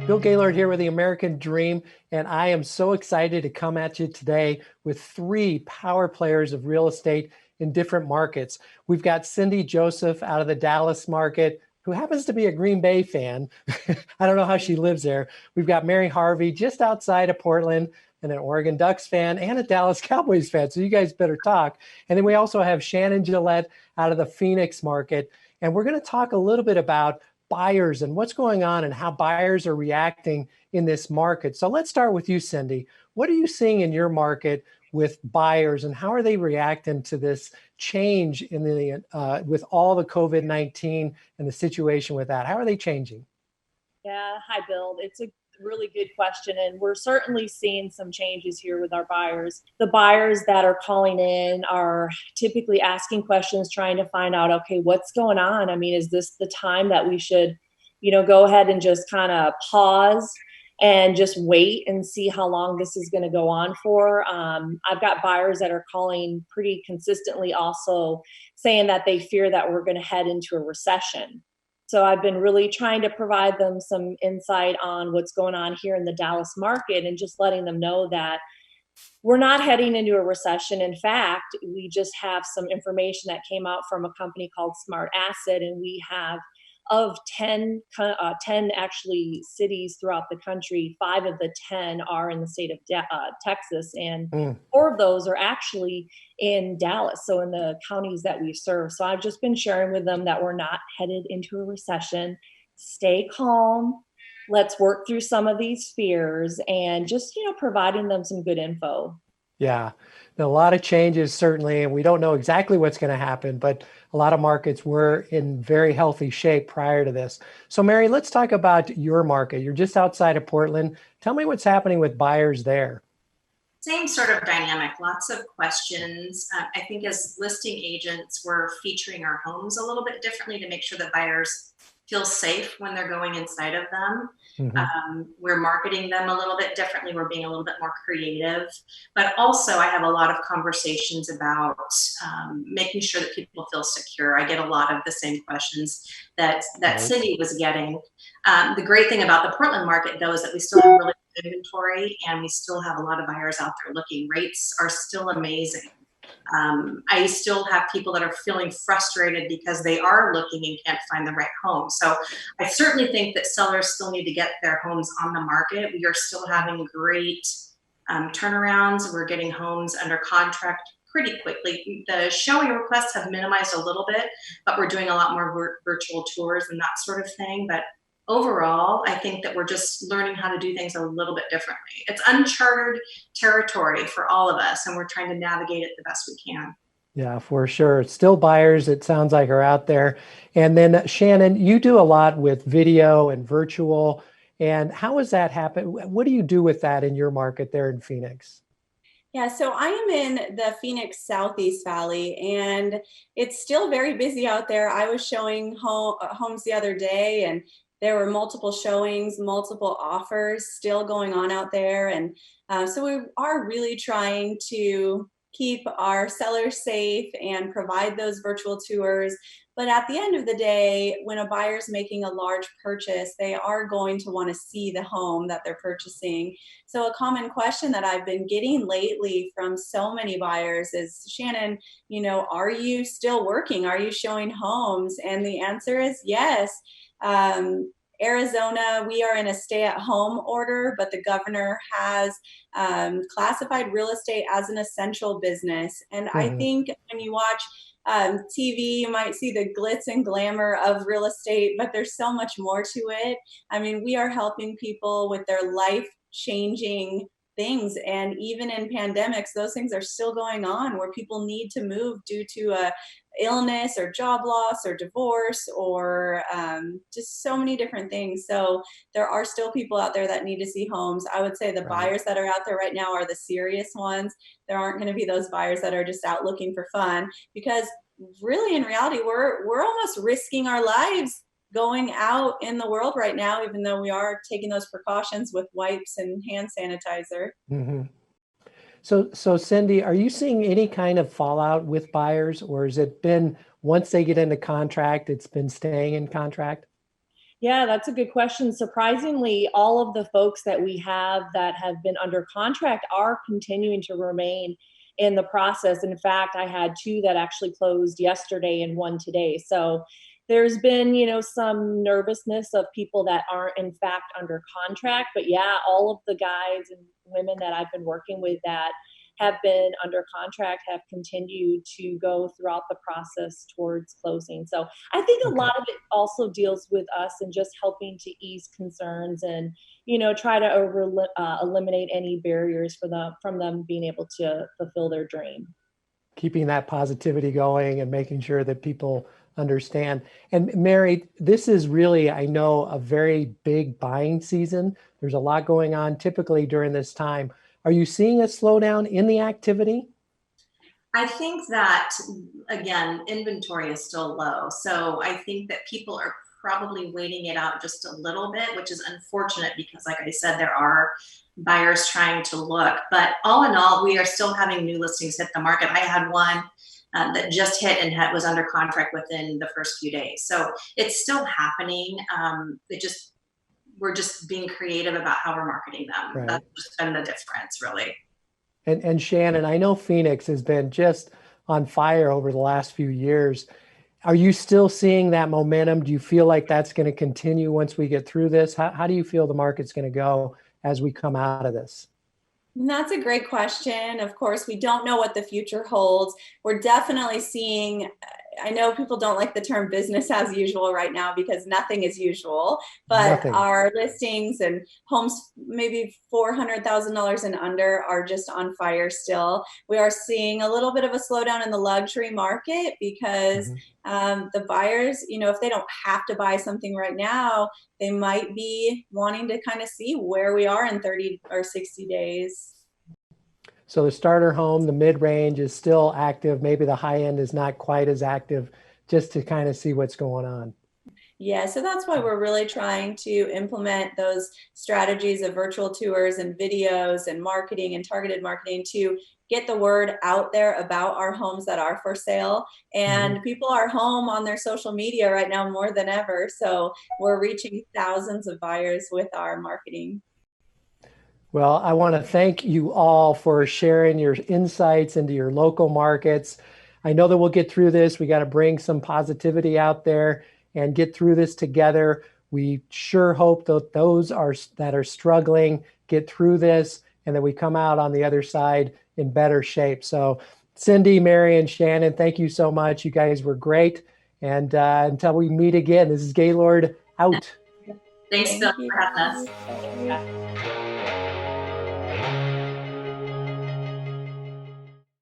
Bill Gaylord here with the American Dream, and I am so excited to come at you today with three power players of real estate in different markets. We've got Cindy Joseph out of the Dallas market, who happens to be a Green Bay fan. I don't know how she lives there. We've got Mary Harvey just outside of Portland, and an Oregon Ducks fan and a Dallas Cowboys fan. So you guys better talk. And then we also have Shannon Gillette out of the Phoenix market. And we're going to talk a little bit about buyers and what's going on and how buyers are reacting in this market. So let's start with you, Cindy. What are you seeing in your market with buyers, and how are they reacting to this change in the with all the COVID-19 and the situation with that? How are they changing? Yeah, hi, Bill. It's a really good question, and we're certainly seeing some changes here with our buyers. The buyers that are calling in are typically asking questions, trying to find out, okay, what's going on? I mean, is this the time that we should, go ahead and just kind of pause and just wait and see how long this is going to go on for? I've got buyers that are calling pretty consistently, also saying that they fear that we're going to head into a recession. So I've been really trying to provide them some insight on what's going on here in the Dallas market and just letting them know that we're not heading into a recession. In fact, we just have some information that came out from a company called Smart Asset, and we have of 10 actually cities throughout the country, 5 of the 10 are in the state of Texas, and 4 of those are actually in Dallas, so in the counties that we serve. So I've just been sharing with them that we're not headed into a recession. Stay calm. Let's work through some of these fears and just, providing them some good info. Yeah, a lot of changes certainly, and we don't know exactly what's going to happen, but a lot of markets were in very healthy shape prior to this. So Mary, let's talk about your market. You're just outside of Portland. Tell me what's happening with buyers there. Same sort of dynamic, lots of questions. I think as listing agents, we're featuring our homes a little bit differently to make sure that buyers feel safe when they're going inside of them. We're marketing them a little bit differently. We're being a little bit more creative, but also I have a lot of conversations about making sure that people feel secure. I get a lot of the same questions that Cindy was getting. The great thing about the Portland market, though, is that we still have really good inventory and we still have a lot of buyers out there looking. Rates are still amazing. I still have people that are feeling frustrated because they are looking and can't find the right home. So I certainly think that sellers still need to get their homes on the market. We are still having great turnarounds. We're getting homes under contract pretty quickly. The showing requests have minimized a little bit, but we're doing a lot more virtual tours and that sort of thing. But overall, I think that we're just learning how to do things a little bit differently. It's uncharted territory for all of us, and we're trying to navigate it the best we can. Yeah, for sure. Still buyers, it sounds like, are out there. And then Shannon, you do a lot with video and virtual. And how has that happened? What do you do with that in your market there in Phoenix? Yeah, so I am in the Phoenix Southeast Valley, and it's still very busy out there. I was showing homes the other day, and there were multiple showings, multiple offers still going on out there. And so we are really trying to keep our sellers safe and provide those virtual tours. But at the end of the day, when a buyer's making a large purchase, they are going to want to see the home that they're purchasing. So a common question that I've been getting lately from so many buyers is, Shannon, are you still working? Are you showing homes? And the answer is yes. Arizona, we are in a stay-at-home order, but the governor has classified real estate as an essential business. And I think when you watch TV, you might see the glitz and glamour of real estate, but there's so much more to it. I mean, we are helping people with their life-changing things. And even in pandemics, those things are still going on where people need to move due to a illness or job loss or divorce or just so many different things. So there are still people out there that need to see homes. I would say the buyers that are out there right now are the serious ones. There aren't going to be those buyers that are just out looking for fun, because really in reality, we're almost risking our lives going out in the world right now, even though we are taking those precautions with wipes and hand sanitizer. So Cindy, are you seeing any kind of fallout with buyers, or has it been once they get into contract, it's been staying in contract? Yeah, that's a good question. Surprisingly, all of the folks that we have that have been under contract are continuing to remain in the process. In fact, I had two that actually closed yesterday and one today. So there's been, some nervousness of people that aren't in fact under contract. But yeah, all of the guys and women that I've been working with that have been under contract have continued to go throughout the process towards closing. So I think a lot of it also deals with us and just helping to ease concerns and, try to eliminate any barriers from them being able to fulfill their dream. Keeping that positivity going and making sure that people understand. And Mary, this is really, I know, a very big buying season. There's a lot going on typically during this time. Are you seeing a slowdown in the activity? I think that, again, inventory is still low. So I think that people are probably waiting it out just a little bit, which is unfortunate because, like I said, there are buyers trying to look. But all in all, we are still having new listings hit the market. I had one that just hit and was under contract within the first few days. So it's still happening. We're just being creative about how we're marketing them. Right. That's just been the difference, really. And Shannon, I know Phoenix has been just on fire over the last few years. Are you still seeing that momentum? Do you feel like that's going to continue once we get through this? How do you feel the market's going to go as we come out of this? That's a great question. Of course, we don't know what the future holds. We're definitely seeing, I know people don't like the term business as usual right now because nothing is usual, but Nothing. Our listings and homes maybe $400,000 and under are just on fire still. We are seeing a little bit of a slowdown in the luxury market because the buyers, if they don't have to buy something right now, they might be wanting to kind of see where we are in 30 or 60 days. So the starter home, the mid-range is still active. Maybe the high end is not quite as active, just to kind of see what's going on. Yeah, so that's why we're really trying to implement those strategies of virtual tours and videos and marketing and targeted marketing to get the word out there about our homes that are for sale. And people are home on their social media right now more than ever. So we're reaching thousands of buyers with our marketing. Well, I want to thank you all for sharing your insights into your local markets. I know that we'll get through this. We got to bring some positivity out there and get through this together. We sure hope that those that are struggling get through this and that we come out on the other side in better shape. So Cindy, Mary, and Shannon, thank you so much. You guys were great. And until we meet again, this is Gaylord out. Thanks, Bill, for having us.